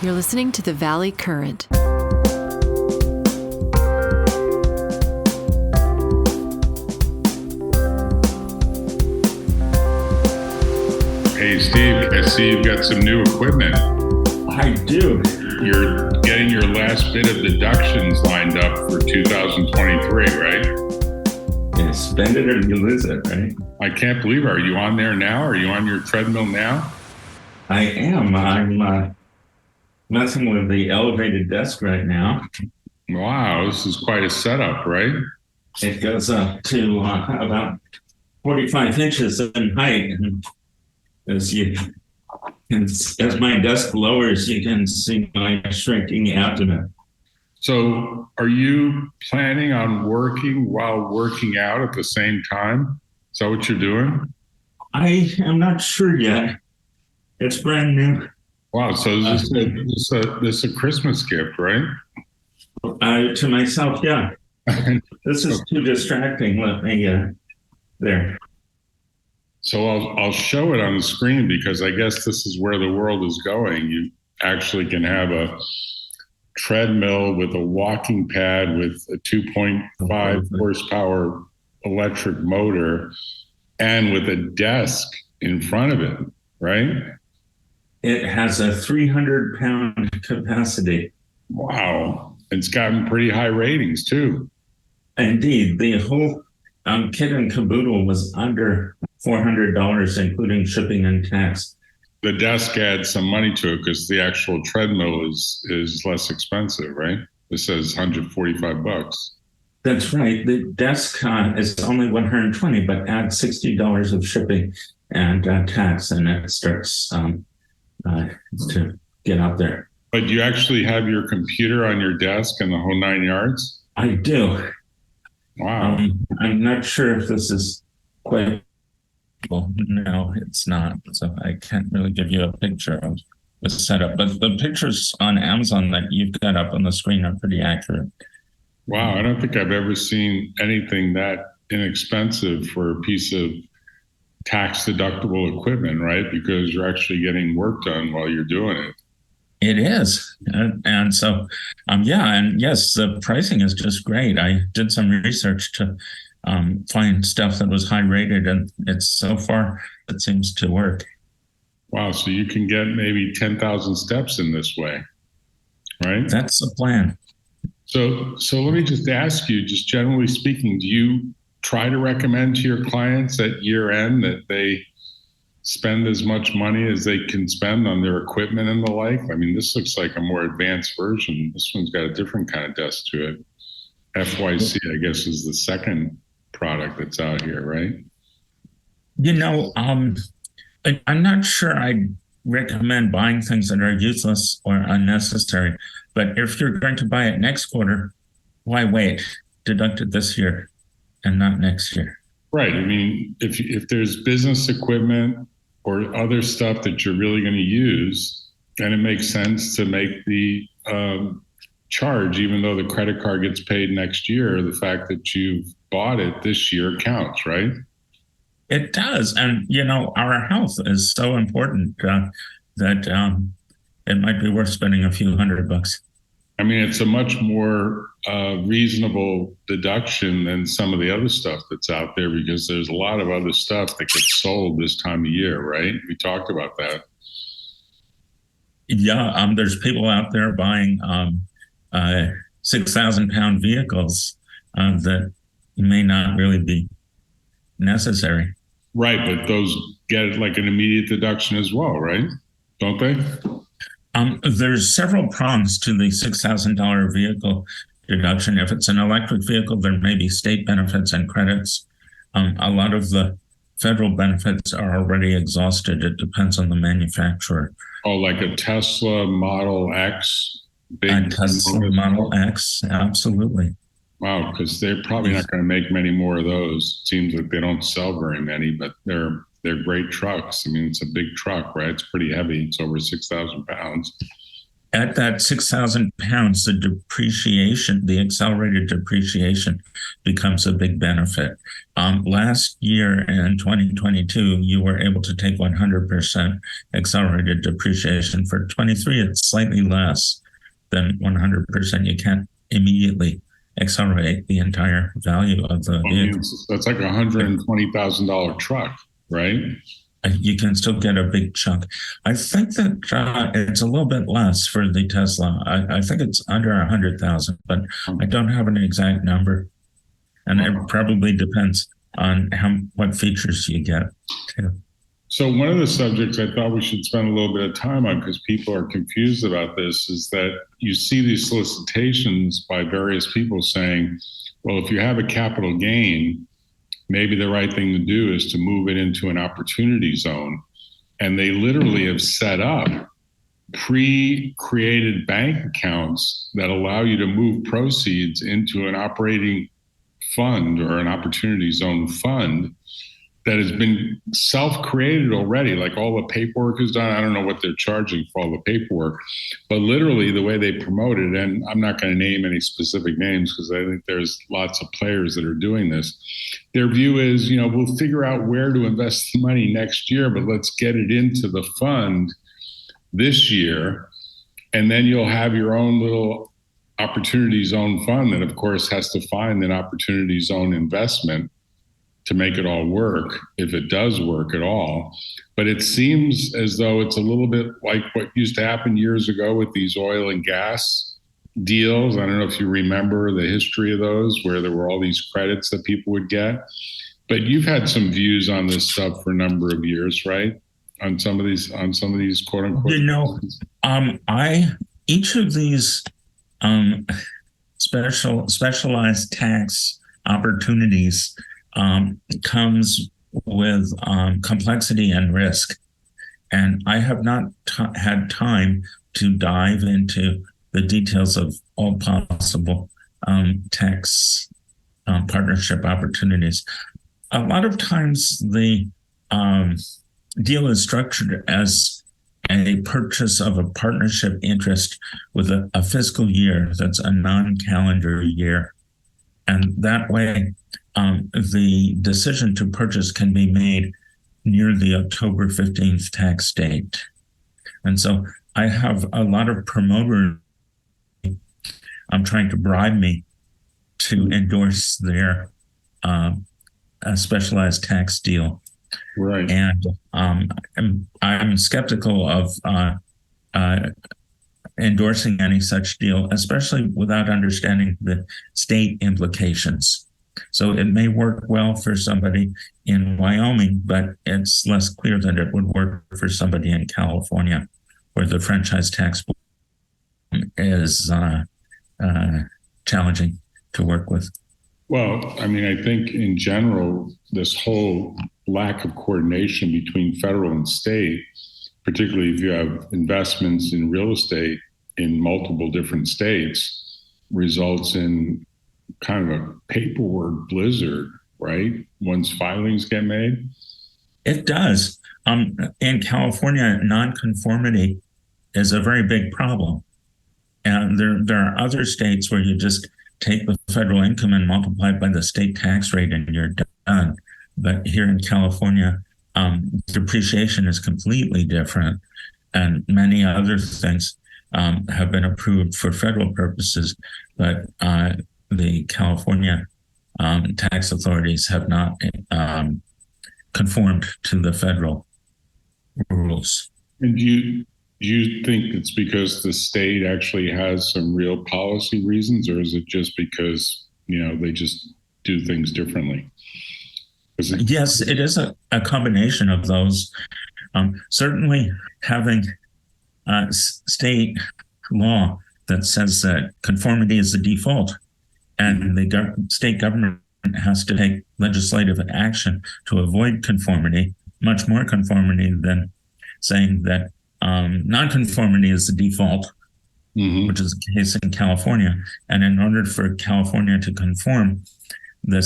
You're listening to the Valley Current. Hey, Steve, I see you've got some new equipment. I do. You're getting your last bit of deductions lined up for 2023, right? Yeah, spend it or you lose it, right? I can't believe it. Are you on there now? Are you on your treadmill now? I am. I'm messing with the elevated desk right now. Wow, this is quite a setup, right? It goes up to about 45 inches in height. And as my desk lowers, you can see my shrinking abdomen. So are you planning on working while working out at the same time? Is that what you're doing? I am not sure yet. It's brand new. Wow, so this is a Christmas gift, right? To myself, yeah. This is too distracting. Let me, there. So I'll show it on the screen because I guess this is where the world is going. You actually can have a treadmill with a walking pad with a 2.5 horsepower electric motor and with a desk in front of it, right? It has a 300-pound capacity. Wow. It's gotten pretty high ratings too. Indeed. The whole kit and caboodle was under $400, including shipping and tax. The desk adds some money to it because the actual treadmill is less expensive, right? It says $145. That's right. The desk is only $120, but add $60 of shipping and tax, and it starts to get up there. But you actually have your computer on your desk and the whole 9 yards? I do. Wow. I'm not sure if this is quite. Well, no, it's not. So I can't really give you a picture of the setup. But the pictures on Amazon that you've got up on the screen are pretty accurate. Wow, I don't think I've ever seen anything that inexpensive for a piece of tax-deductible equipment, right? Because you're actually getting work done while you're doing it. It is. And so, yeah, and yes, the pricing is just great. I did some research to find stuff that was high rated, and so far it seems to work. Wow, so you can get maybe 10,000 steps in this way, right? That's the plan. So let me just ask you, just generally speaking, do you try to recommend to your clients at year end that they spend as much money as they can spend on their equipment and the like? I mean, this looks like a more advanced version. This one's got a different kind of desk to it. FYC, I guess, is the second product that's out here, right? You know, I'm not sure I'd recommend buying things that are useless or unnecessary. But if you're going to buy it next quarter, why wait? Deduct it this year and not next year. Right. I mean, if there's business equipment or other stuff that you're really going to use, then it makes sense to make the charge, even though the credit card gets paid next year. The fact that you've bought it this year counts, right? It does. And, you know, our health is so important that it might be worth spending a few $100. I mean, it's a much more reasonable deduction than some of the other stuff that's out there because there's a lot of other stuff that gets sold this time of year, right? We talked about that. Yeah, there's people out there buying 6,000-pound vehicles that may not really be necessary. Right, but those get like an immediate deduction as well, right? Don't they? There's several prongs to the $6,000 vehicle deduction. If it's an electric vehicle, there may be state benefits and credits. A lot of the federal benefits are already exhausted. It depends on the manufacturer. Oh, like a Tesla Model X? A Tesla Model X, absolutely. Wow, because they're probably not going to make many more of those. It seems like they don't sell very many, but they're great trucks. I mean, it's a big truck, right? It's pretty heavy. It's over 6,000 pounds. At that 6,000 pounds, the depreciation, the accelerated depreciation becomes a big benefit. Last year in 2022, you were able to take 100% accelerated depreciation. For 23, it's slightly less than 100%. You can't immediately accelerate the entire value of the vehicle. That's like $120,000 truck, right? You can still get a big chunk. I think that it's a little bit less for the Tesla. I think it's under 100,000, but I don't have an exact number. And it probably depends on what features you get too. So one of the subjects I thought we should spend a little bit of time on, because people are confused about this, is that you see these solicitations by various people saying, well, if you have a capital gain, maybe the right thing to do is to move it into an opportunity zone. And they literally have set up pre-created bank accounts that allow you to move proceeds into an operating fund or an opportunity zone fund that has been self-created already. Like all the paperwork is done. I don't know what they're charging for all the paperwork, but literally the way they promote it, and I'm not going to name any specific names because I think there's lots of players that are doing this. Their view is, we'll figure out where to invest the money next year, but let's get it into the fund this year. And then you'll have your own little opportunity zone fund that of course has to find an opportunity zone investment to make it all work, if it does work at all. But it seems as though it's a little bit like what used to happen years ago with these oil and gas deals. I don't know if you remember the history of those, where there were all these credits that people would get. But you've had some views on this stuff for a number of years, right? On some of these quote unquote. Each of these specialized tax opportunities comes with complexity and risk. And I have not had time to dive into the details of all possible tax partnership opportunities. A lot of times the deal is structured as a purchase of a partnership interest with a fiscal year that's a non-calendar year. And that way, the decision to purchase can be made near the October 15th tax date. And so I have a lot of promoters trying to bribe me to endorse their specialized tax deal. Right. And I'm skeptical of endorsing any such deal, especially without understanding the state implications. So it may work well for somebody in Wyoming, but it's less clear that it would work for somebody in California, where the franchise tax is challenging to work with. Well, I mean, I think in general, this whole lack of coordination between federal and state, particularly if you have investments in real estate in multiple different states, results in kind of a paperwork blizzard, right? Once filings get made. It does. In California, nonconformity is a very big problem. And there are other states where you just take the federal income and multiply it by the state tax rate and you're done. But here in California, depreciation is completely different. And many other things have been approved for federal purposes, but the California tax authorities have not conformed to the federal rules. And do you think it's because the state actually has some real policy reasons, or is it just because, they just do things differently? Yes, it is a combination of those. Certainly having state law that says that conformity is the default, and the state government has to take legislative action to avoid conformity, much more conformity than saying that nonconformity is the default, which is the case in California. And in order for California to conform, the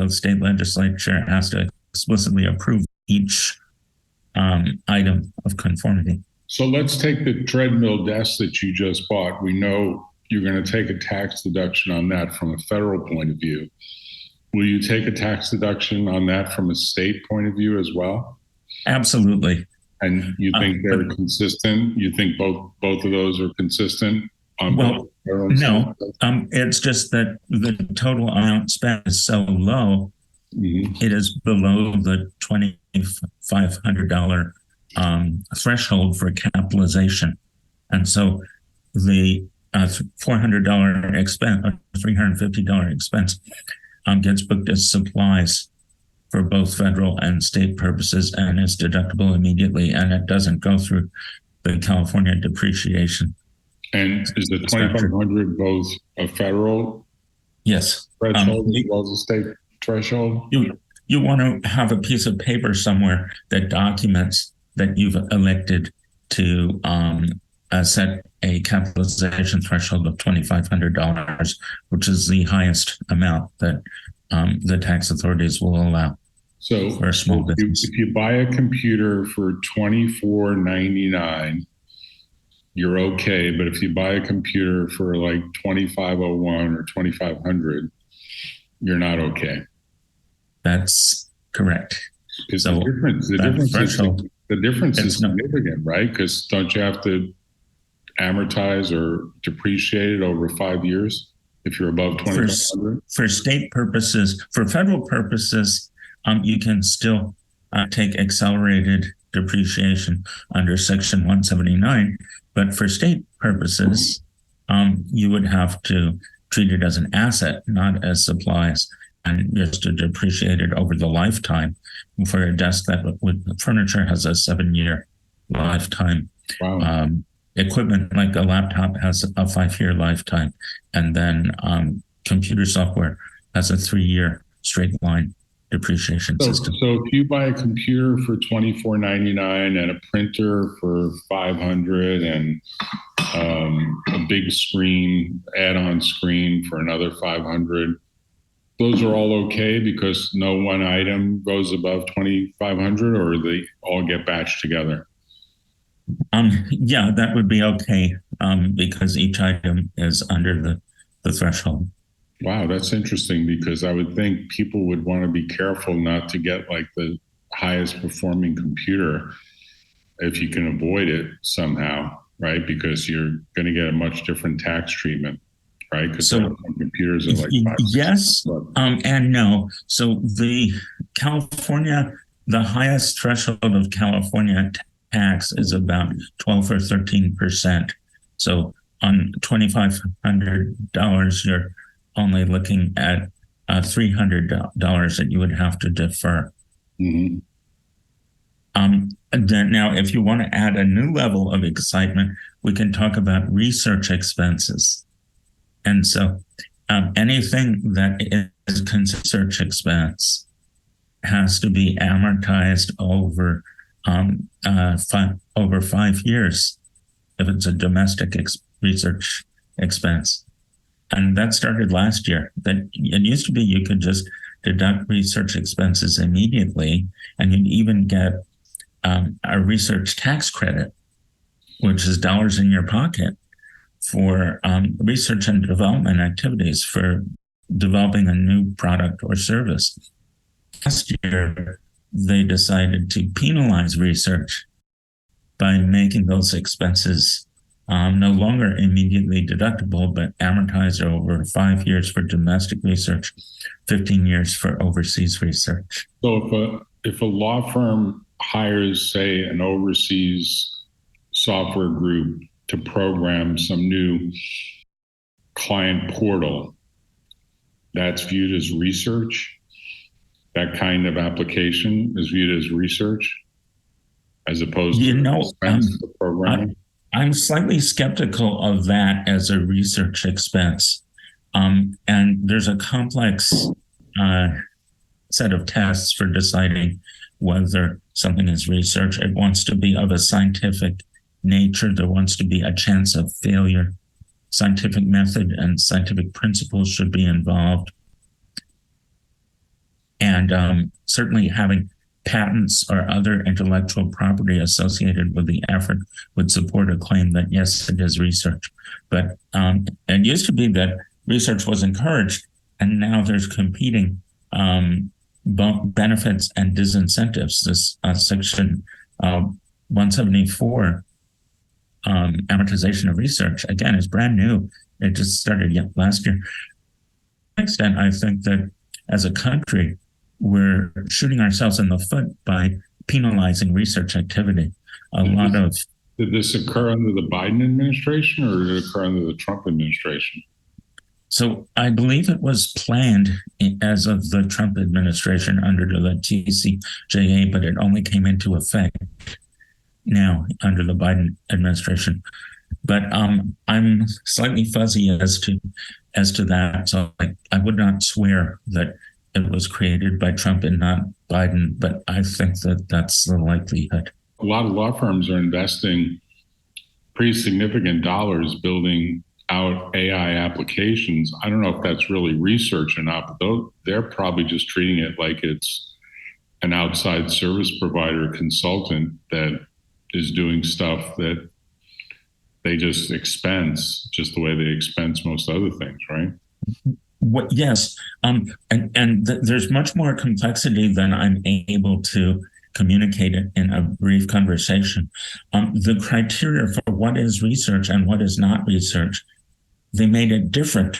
state legislature has to explicitly approve each item of conformity. So let's take the treadmill desk that you just bought. We know you're going to take a tax deduction on that from a federal point of view. Will you take a tax deduction on that from a state point of view as well? Absolutely. And you think they're consistent? You think both of those are consistent on both federal and no. state? It's just that the total amount spent is so low, it is below the $2,500 threshold for capitalization. And so the $400 expense, or $350 expense gets booked as supplies for both federal and state purposes and is deductible immediately, and it doesn't go through the California depreciation. And is the $2,500 both a federal yes threshold as well as a state threshold? You want to have a piece of paper somewhere that documents that you've elected to set a capitalization threshold of $2,500, which is the highest amount that the tax authorities will allow. So for a small business. If you buy a computer for $24.99, you're okay. But if you buy a computer for like $2,501 or $2,500, you're not okay. That's correct. So the difference is significant, right? Because don't you have to amortize or depreciate it over 5 years if you're above $2,500? For state purposes, for federal purposes, you can still take accelerated depreciation under Section 179, but for state purposes, you would have to treat it as an asset, not as supplies, and just to depreciate it over the lifetime. For a desk that with furniture has a 7-year lifetime. Wow. Equipment like a laptop has a 5-year lifetime, and then computer software has a 3-year straight line depreciation system. So if you buy a computer for $24.99 and a printer for $500 and a big screen, add-on screen for another $500, those are all okay because no one item goes above $2,500, or they all get batched together? Yeah, that would be okay because each item is under the threshold. Wow, that's interesting, because I would think people would want to be careful not to get like the highest performing computer if you can avoid it somehow, right? Because you're going to get a much different tax treatment, right? Because so computers are like yes and no. So the highest threshold of California tax is about 12 or 13%. So on $2,500, you're only looking at $300 that you would have to defer. Mm-hmm. And then now, if you want to add a new level of excitement, we can talk about research expenses. And so anything that is research expense has to be amortized over 5 years if it's a domestic research expense. And that started last year. That it used to be you could just deduct research expenses immediately, and you'd even get a research tax credit, which is dollars in your pocket for research and development activities for developing a new product or service. Last year, they decided to penalize research by making those expenses no longer immediately deductible, but amortized over 5 years for domestic research, 15 years for overseas research. So if a law firm hires, say, an overseas software group to program some new client portal, that's viewed as research? That kind of application is viewed as research as opposed to expense for programming? I'm slightly skeptical of that as a research expense. And there's a complex set of tests for deciding whether something is research. It wants to be of a scientific nature. There wants to be a chance of failure. Scientific method and scientific principles should be involved. And certainly having patents or other intellectual property associated with the effort would support a claim that, yes, it is research. But it used to be that research was encouraged, and now there's competing benefits and disincentives. This Section 174 amortization of research, again, is brand new. It just started last year. To some extent, I think that as a country, we're shooting ourselves in the foot by penalizing research activity. Did this occur under the Biden administration, or did it occur under the Trump administration? So I believe it was planned as of the Trump administration under the TCJA, but it only came into effect now under the Biden administration. But I'm slightly fuzzy as to that. So I would not swear that it was created by Trump and not Biden, but I think that that's the likelihood. A lot of law firms are investing pretty significant dollars building out AI applications. I don't know if that's really research or not, but they're probably just treating it like it's an outside service provider consultant that is doing stuff that they just expense, just the way they expense most other things, right? Yes, there's much more complexity than I'm able to communicate it in a brief conversation. The criteria for what is research and what is not research, they made it different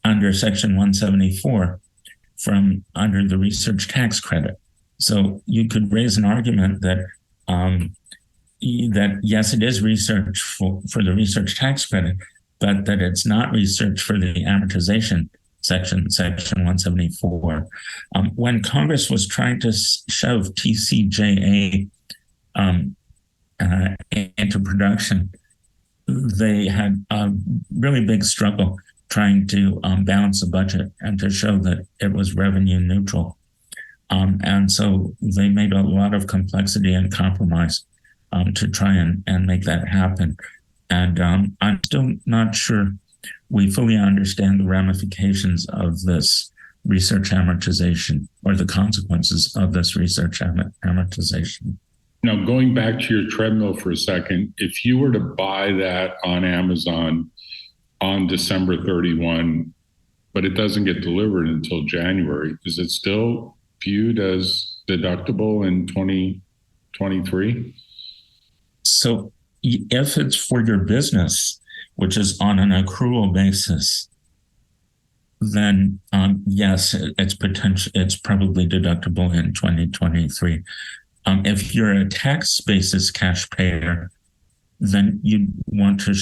under Section 174 from under the research tax credit. So you could raise an argument that that yes, it is research for the research tax credit, but that it's not research for the amortization section 174. When Congress was trying to shove TCJA into production, they had a really big struggle trying to balance the budget and to show that it was revenue neutral. And so they made a lot of complexity and compromise to try and make that happen. And I'm still not sure we fully understand the ramifications of this research amortization or the consequences of this research amortization. Now, going back to your treadmill for a second, if you were to buy that on Amazon on December 31, but it doesn't get delivered until January, is it still viewed as deductible in 2023? So if it's for your business, which is on an accrual basis, then yes, it's probably deductible in 2023. If you're a tax basis cash payer, then you want to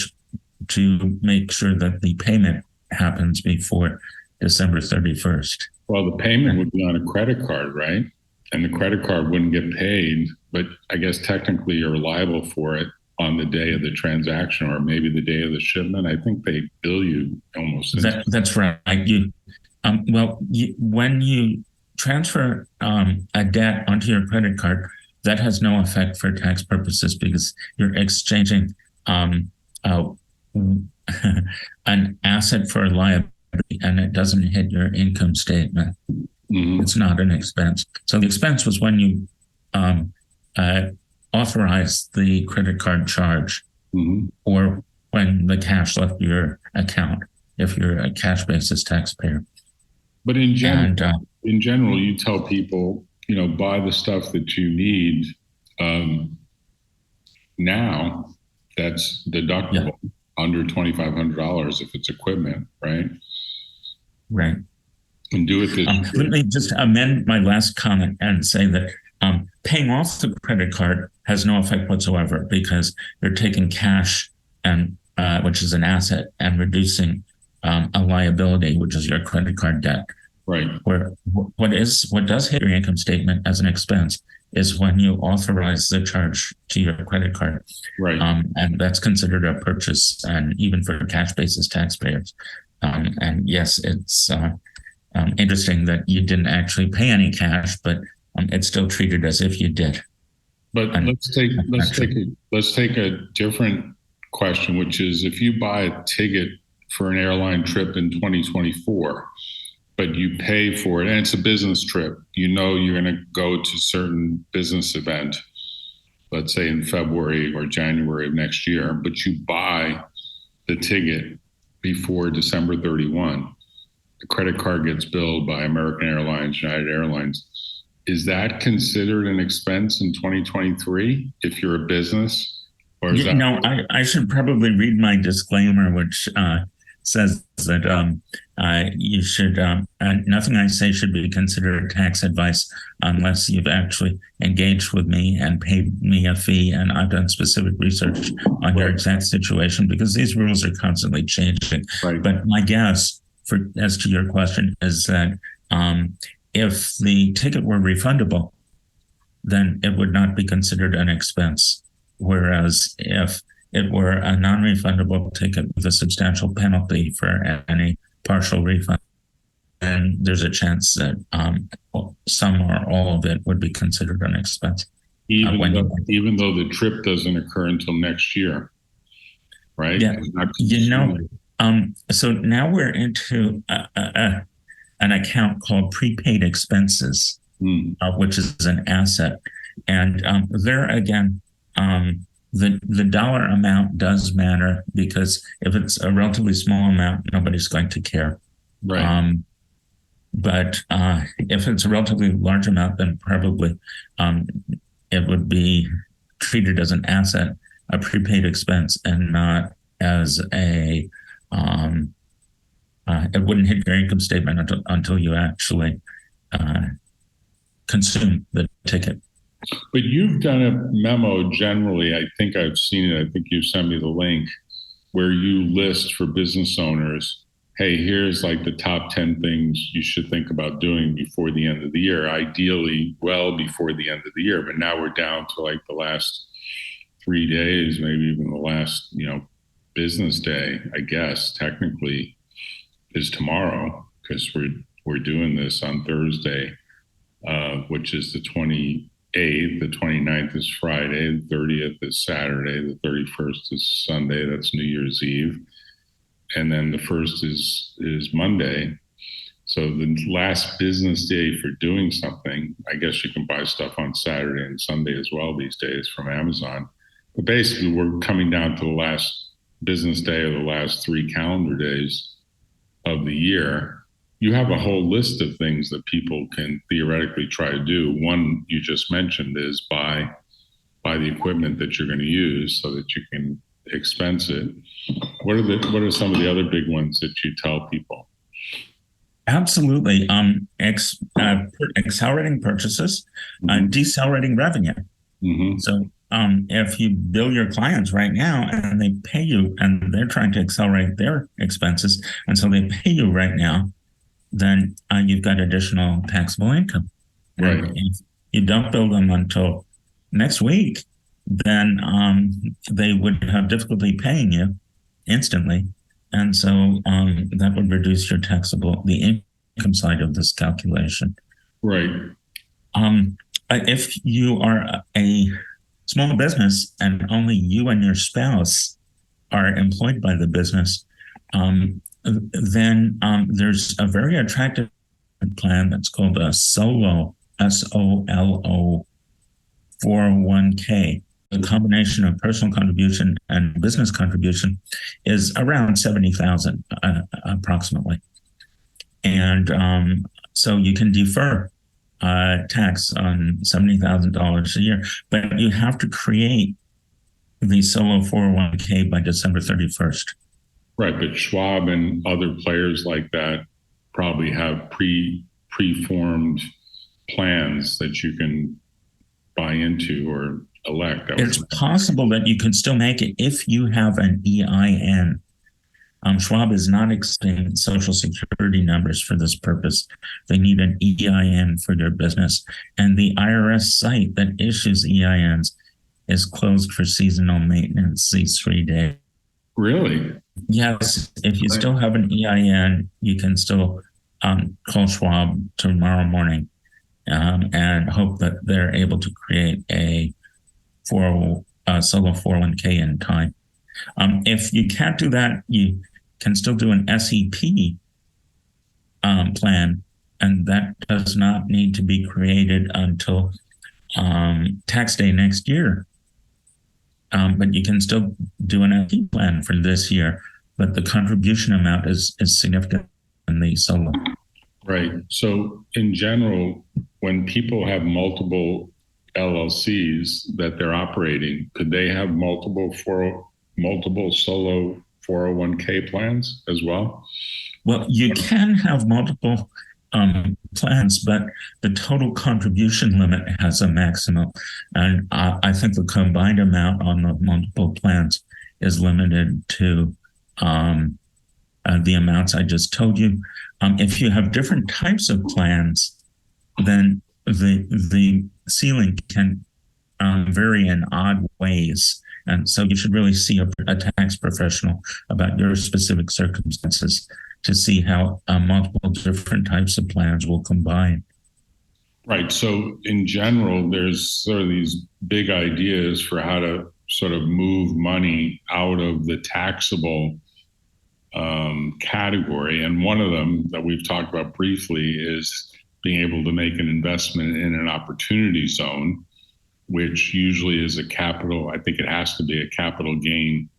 make sure that the payment happens before December 31st. Well, the payment would be on a credit card, right? And the credit card wouldn't get paid, but I guess technically you're liable for it on the day of the transaction or maybe the day of the shipment. I think they bill you almost. That's right. When you transfer a debt onto your credit card, that has no effect for tax purposes because you're exchanging an asset for a liability, and it doesn't hit your income statement. Mm-hmm. It's not an expense. So the expense was when you authorized the credit card charge, mm-hmm. or when the cash left your account, if you're a cash basis taxpayer. But in general, you tell people, buy the stuff that you need now that's deductible under $2,500 if it's equipment, right? Right. And do it this way. Let me just amend my last comment and say that paying off the credit card has no effect whatsoever because you're taking cash, and which is an asset, and reducing a liability, which is your credit card debt. Right. Where what does hit your income statement as an expense is when you authorize the charge to your credit card. Right. And that's considered a purchase, and even for cash basis taxpayers. And yes, it's interesting that you didn't actually pay any cash, but it's still treated as if you did. But let's take a different question, which is if you buy a ticket for an airline trip in 2024, but you pay for it, and it's a business trip. You know you're going to go to a certain business event, let's say in February or January of next year, but you buy the ticket before December 31. The credit card gets billed by American Airlines, United Airlines. Is that considered an expense in 2023 if you're a business? Or is that? No, I should probably read my disclaimer, which says that you should, nothing I say should be considered tax advice unless you've actually engaged with me and paid me a fee and I've done specific research on your exact situation, because these rules are constantly changing. Right. But my guess, as to your question, is that if the ticket were refundable, then it would not be considered an expense. Whereas if it were a non-refundable ticket with a substantial penalty for any partial refund, then there's a chance that some or all of it would be considered an expense. Even though the trip doesn't occur until next year, right? Yeah, so now we're into an account called prepaid expenses, which is an asset. And there again, the dollar amount does matter, because if it's a relatively small amount, nobody's going to care. Right. But if it's a relatively large amount, then probably it would be treated as an asset, a prepaid expense, and not as a it wouldn't hit your income statement until you actually consume the ticket. But you've done a memo generally, I think I've seen it, I think you sent me the link, where you list for business owners, hey, here's like the top 10 things you should think about doing before the end of the year, ideally well before the end of the year. But now we're down to like the last 3 days, maybe even the last, business day, I guess, technically is tomorrow, because we're doing this on Thursday, which is the 28th. The 29th is Friday, the 30th is Saturday, the 31st is Sunday, that's New Year's Eve, and then the 1st is Monday. So the last business day for doing something, I guess you can buy stuff on Saturday and Sunday as well these days from Amazon. But basically, we're coming down to the last business day of the last 3 calendar days of the year. You have a whole list of things that people can theoretically try to do. One you just mentioned is buy the equipment that you're going to use so that you can expense it. What are some of the other big ones that you tell people? Absolutely. Accelerating purchases, decelerating revenue. Mm-hmm. So if you bill your clients right now and they pay you, and they're trying to accelerate their expenses, and so they pay you right now, then you've got additional taxable income. Right. And if you don't bill them until next week, then they would have difficulty paying you instantly. And so that would reduce your the income side of this calculation. Right. If you are a small business and only you and your spouse are employed by the business, then there's a very attractive plan that's called a SOLO, SOLO 401k. The combination of personal contribution and business contribution is around $70,000 approximately. And so you can defer tax on $70,000 a year, but you have to create the solo 401k by December 31st. Right, but Schwab and other players like that probably have preformed plans that you can buy into or elect. It's possible that you can still make it if you have an EIN. Schwab is not accepting Social Security numbers for this purpose. They need an EIN for their business. And the IRS site that issues EINs is closed for seasonal maintenance these 3 days. Really? Yes. If you still have an EIN, you can still call Schwab tomorrow morning and hope that they're able to create a solo 401k in time. If you can't do that, you can still do an SEP plan, and that does not need to be created until tax day next year. But you can still do an FP plan for this year, but the contribution amount is significant in the solo. Right. So in general, when people have multiple LLCs that they're operating, could they have multiple solo 401k plans as well? Well, you can have multiple plans, but the total contribution limit has a maximum. And I think the combined amount on the multiple plans is limited to the amounts I just told you. If you have different types of plans, then the ceiling can vary in odd ways. And so you should really see a tax professional about your specific circumstances to see how multiple different types of plans will combine. Right. So in general, there's sort of these big ideas for how to sort of move money out of the taxable category. And one of them that we've talked about briefly is being able to make an investment in an opportunity zone, which usually is a capital, I think it has to be a capital gain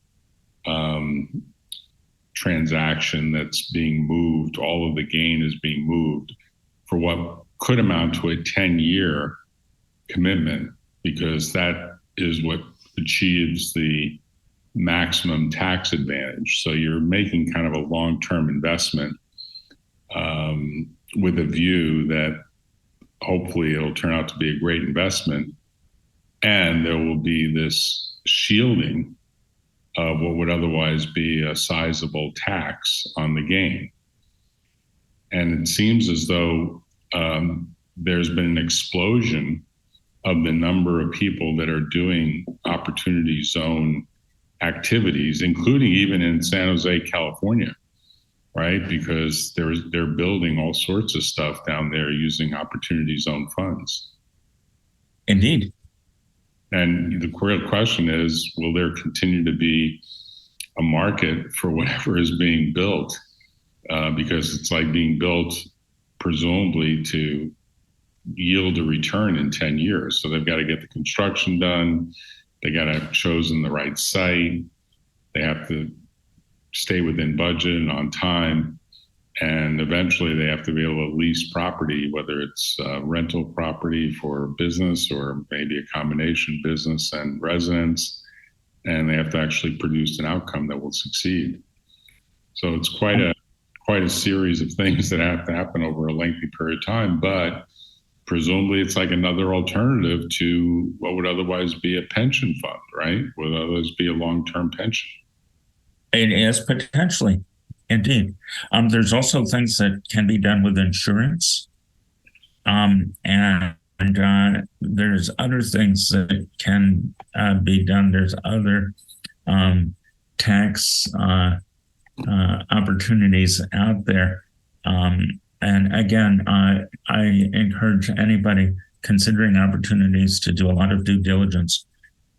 transaction that's being moved. All of the gain is being moved for what could amount to a 10-year commitment, because that is what achieves the maximum tax advantage. So you're making kind of a long-term investment with a view that hopefully it'll turn out to be a great investment, and there will be this shielding of what would otherwise be a sizable tax on the gain. And it seems as though there's been an explosion of the number of people that are doing opportunity zone activities, including even in San Jose, California, right? Because they're building all sorts of stuff down there using opportunity zone funds. Indeed. And the real question is, will there continue to be a market for whatever is being built? Because it's like being built presumably to yield a return in 10 years. So they've got to get the construction done. They got to have chosen the right site. They have to stay within budget and on time. And eventually they have to be able to lease property, whether it's rental property for business or maybe a combination business and residence. And they have to actually produce an outcome that will succeed. So it's quite a series of things that have to happen over a lengthy period of time. But presumably it's like another alternative to what would otherwise be a pension fund, right? Would otherwise be a long-term pension. It is potentially. Indeed. There's also things that can be done with insurance. And there's other things that can be done. There's other tax opportunities out there. And again, I encourage anybody considering opportunities to do a lot of due diligence,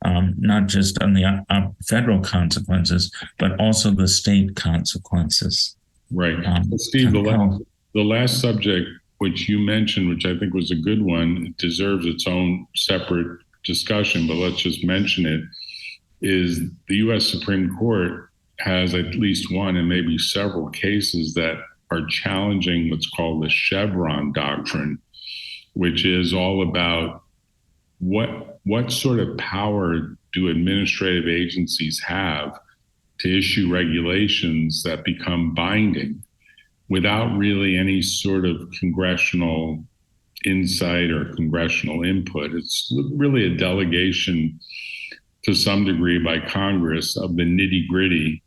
not just on the federal consequences, but also the state consequences. Right. Steve, the last subject which you mentioned, which I think was a good one, it deserves its own separate discussion, but let's just mention it, is the U.S. Supreme Court has at least one and maybe several cases that are challenging what's called the Chevron doctrine, which is all about what sort of power do administrative agencies have to issue regulations that become binding without really any sort of congressional insight or congressional input. It's really a delegation to some degree by Congress of the nitty-gritty.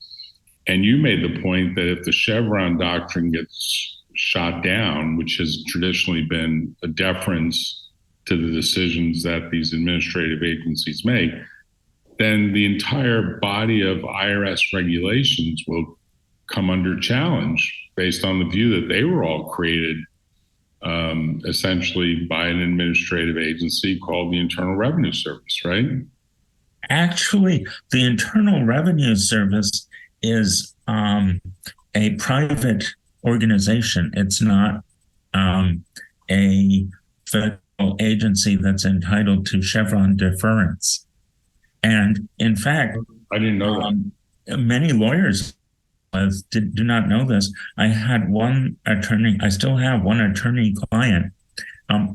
And you made the point that if the Chevron doctrine gets shot down, which has traditionally been a deference to the decisions that these administrative agencies make, then the entire body of IRS regulations will come under challenge based on the view that they were all created essentially by an administrative agency called the Internal Revenue Service, right? Actually, the Internal Revenue Service is a private organization. It's not a federal agency that's entitled to Chevron deference. And in fact, I didn't know that. Many lawyers do not know this. I had one attorney, I still have one attorney client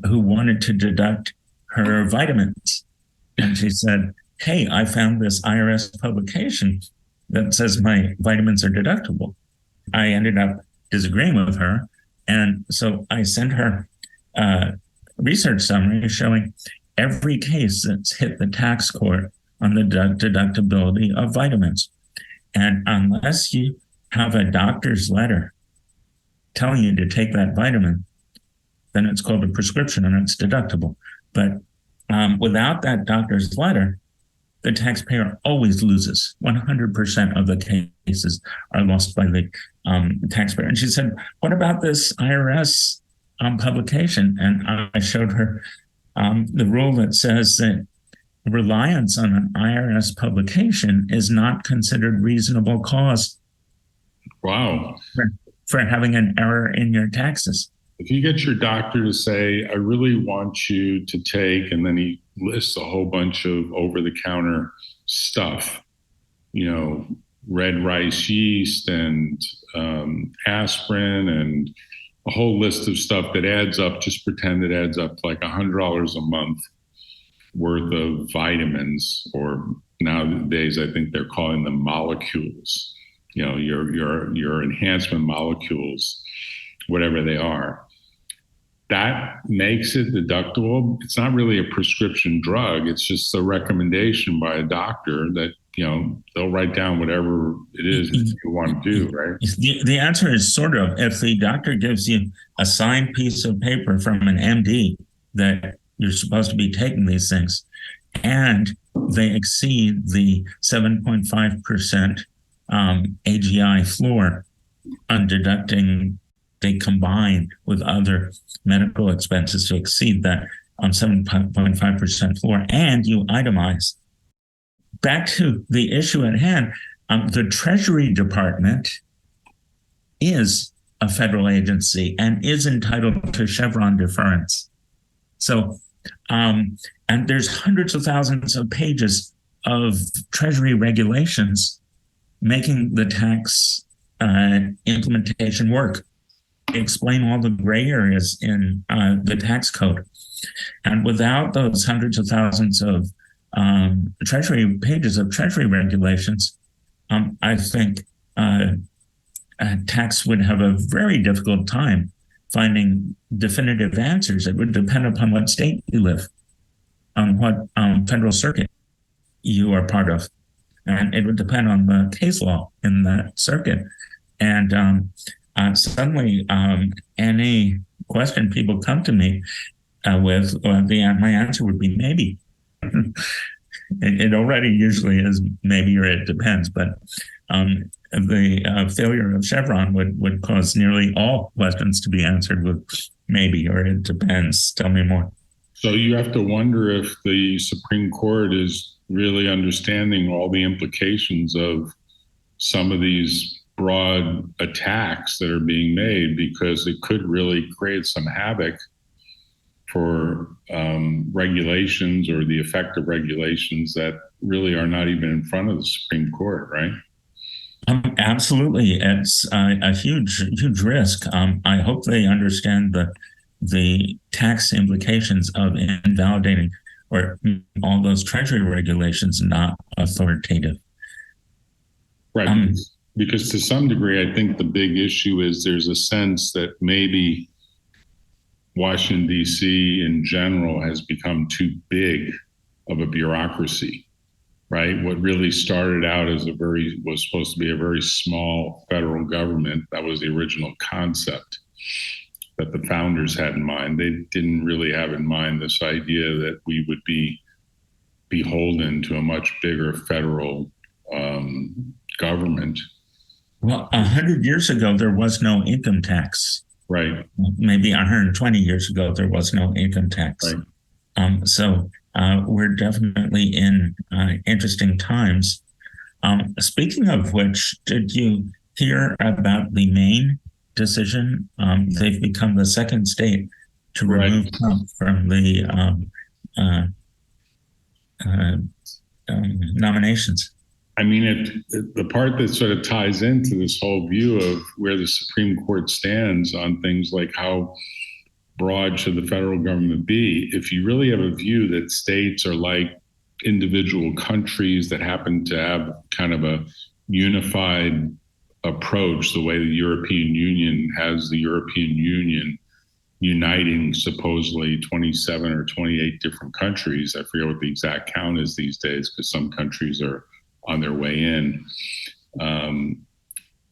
who wanted to deduct her vitamins. And she said, hey, I found this IRS publication that says my vitamins are deductible. I ended up disagreeing with her. And so I sent her a research summary showing every case that's hit the tax court on the deductibility of vitamins. And unless you have a doctor's letter telling you to take that vitamin, then it's called a prescription and it's deductible. But without that doctor's letter, the taxpayer always loses. 100% of the cases are lost by the taxpayer. And she said, what about this IRS publication? And I showed her the rule that says that reliance on an IRS publication is not considered reasonable cause. Wow. For having an error in your taxes. If you get your doctor to say, I really want you to take, and then he lists a whole bunch of over-the-counter stuff, red rice yeast and aspirin and a whole list of stuff that adds up, just pretend it adds up to like $100 a month worth of vitamins, or nowadays I think they're calling them molecules, your enhancement molecules, whatever they are. That makes it deductible. It's not really a prescription drug. It's just a recommendation by a doctor that, they'll write down whatever it is that you want to do, right? The answer is sort of, if the doctor gives you a signed piece of paper from an MD that you're supposed to be taking these things, and they exceed the 7.5% AGI floor on deducting, they combine with other medical expenses to exceed that 7.5% floor, and you itemize. Back to the issue at hand, the Treasury Department is a federal agency and is entitled to Chevron deference. So, and there's hundreds of thousands of pages of Treasury regulations making the tax implementation work. They explain all the gray areas in the tax code. And without those hundreds of thousands of Treasury pages of Treasury regulations, I think tax would have a very difficult time finding definitive answers. It would depend upon what state you live, on what federal circuit you are part of. And it would depend on the case law in that circuit. And suddenly, any question people come to me with, my answer would be maybe. It already usually is maybe or it depends, but the failure of Chevron would cause nearly all questions to be answered with maybe or it depends. Tell me more. So you have to wonder if the Supreme Court is really understanding all the implications of some of these broad attacks that are being made, because it could really create some havoc for regulations or the effect of regulations that really are not even in front of the Supreme Court, right? Absolutely. It's a huge risk. I hope they understand the tax implications of invalidating or all those Treasury regulations not authoritative. Right. Because to some degree, I think the big issue is there's a sense that maybe Washington, D.C. in general has become too big of a bureaucracy, right? What really started out as was supposed to be a very small federal government. That was the original concept that the founders had in mind. They didn't really have in mind this idea that we would be beholden to a much bigger federal government. Well, 100 years ago, there was no income tax. Right. Maybe 120 years ago, there was no income tax. Right. So we're definitely in interesting times. Speaking of which, did you hear about the Maine decision. They've become the second state to Right. remove Trump from the nominations. I mean, the part that sort of ties into this whole view of where the Supreme Court stands on things like how broad should the federal government be, if you really have a view that states are like individual countries that happen to have kind of a unified approach, the way the European Union has the European Union uniting supposedly 27 or 28 different countries. I forget what the exact count is these days because some countries are on their way in.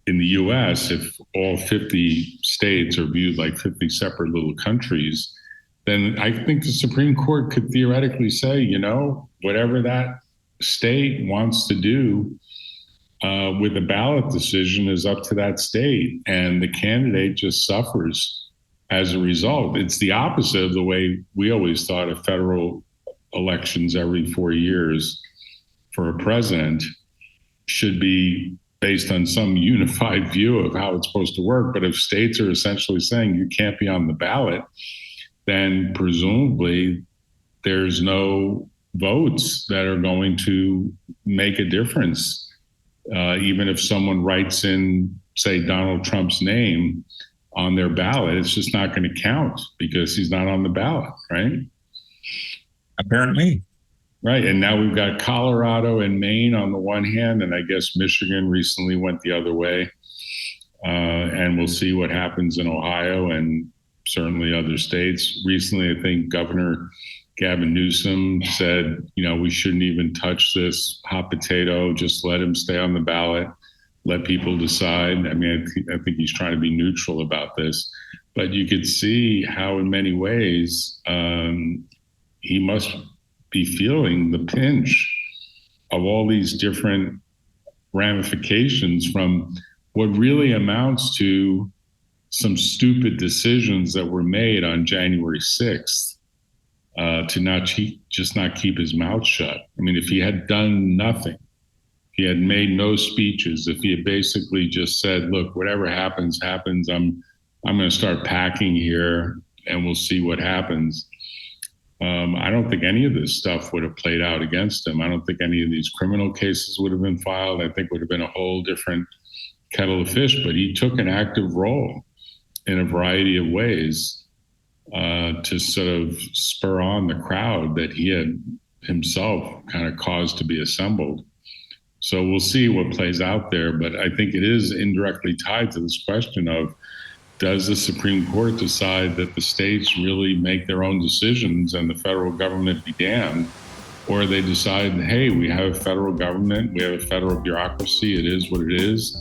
In the US, if all 50 states are viewed like 50 separate little countries, then I think the Supreme Court could theoretically say, you know, whatever that state wants to do with a ballot decision is up to that state, and the candidate just suffers as a result. It's the opposite of the way we always thought of federal elections every 4 years for a president should be based on some unified view of how it's supposed to work. But if states are essentially saying you can't be on the ballot, then presumably there's no votes that are going to make a difference. Even if someone writes in, say, Donald Trump's name on their ballot, it's just not going to count because he's not on the ballot, right? Apparently. Right. And now we've got Colorado and Maine on the one hand, and I guess Michigan recently went the other way. And we'll see what happens in Ohio and certainly other states. Recently, I think Governor Gavin Newsom said, you know, we shouldn't even touch this hot potato, just let him stay on the ballot, let people decide. I mean, I think he's trying to be neutral about this. But you could see how in many ways he must be feeling the pinch of all these different ramifications from what really amounts to some stupid decisions that were made on January 6th to not keep his mouth shut. I mean, if he had done nothing, if he had made no speeches, if he had basically just said, look, whatever happens, happens, I'm going to start packing here and we'll see what happens. I don't think any of this stuff would have played out against him. I don't think any of these criminal cases would have been filed. I think it would have been a whole different kettle of fish, but he took an active role in a variety of ways to sort of spur on the crowd that he had himself kind of caused to be assembled. So we'll see what plays out there, but I think it is indirectly tied to this question of, does the Supreme Court decide that the states really make their own decisions and the federal government be damned? Or they decide, hey, we have a federal government, we have a federal bureaucracy, it is what it is,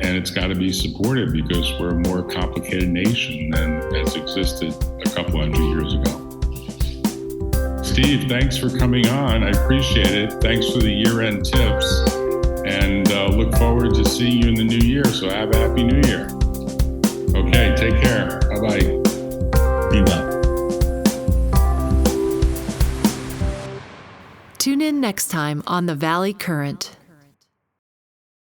and it's got to be supported because we're a more complicated nation than has existed a couple hundred years ago. Steve, thanks for coming on. I appreciate it. Thanks for the year-end tips, and look forward to seeing you in the new year. So have a happy new year. Okay, take care. Bye-bye. Be well. Tune in next time on The Valley Current.